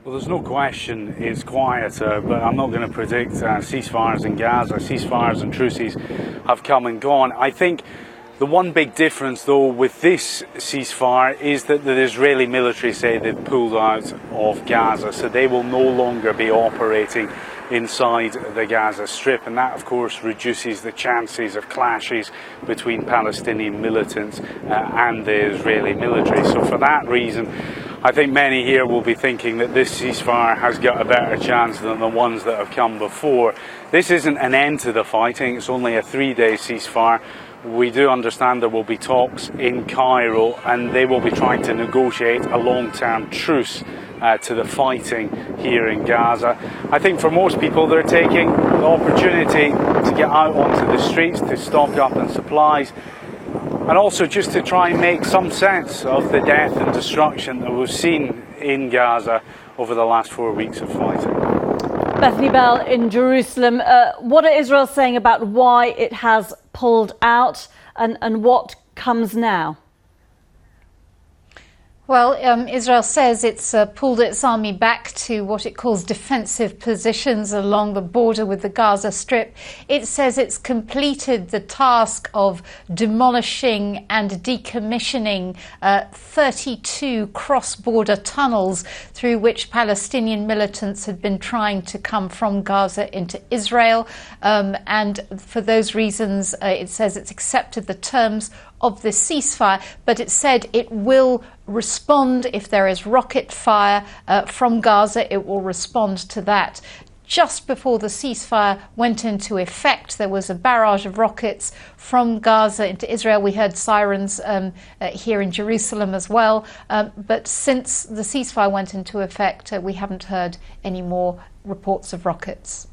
Well, there's no question it's quieter, but I'm not going to predict ceasefires in Gaza. Ceasefires and truces have come and gone. I think the one big difference, though, with this ceasefire is that the Israeli military say they've pulled out of Gaza, so they will no longer be operating inside the Gaza Strip, and that of course reduces the chances of clashes between Palestinian militants and the Israeli military. So for that reason, I think many here will be thinking that this ceasefire has got a better chance than the ones that have come before. This isn't an end to the fighting, it's only a 3-day ceasefire. We do understand there will be talks in Cairo, and they will be trying to negotiate a long-term truce to the fighting here in Gaza. I think for most people, they're taking the opportunity to get out onto the streets, to stock up on supplies, and also just to try and make some sense of the death and destruction that we've seen in Gaza over the last 4 weeks of fighting. Bethany Bell in Jerusalem. What are Israel saying about why it has pulled out, and what comes now? Well, Israel says it's pulled its army back to what it calls defensive positions along the border with the Gaza Strip. It says it's completed the task of demolishing and decommissioning 32 cross-border tunnels through which Palestinian militants had been trying to come from Gaza into Israel. And for those reasons, it says it's accepted the terms of the ceasefire, but it said it will respond if there is rocket fire from Gaza. It will respond to that. Just before the ceasefire went into effect, there was a barrage of rockets from Gaza into Israel. We heard sirens here in Jerusalem as well. But since the ceasefire went into effect, we haven't heard any more reports of rockets.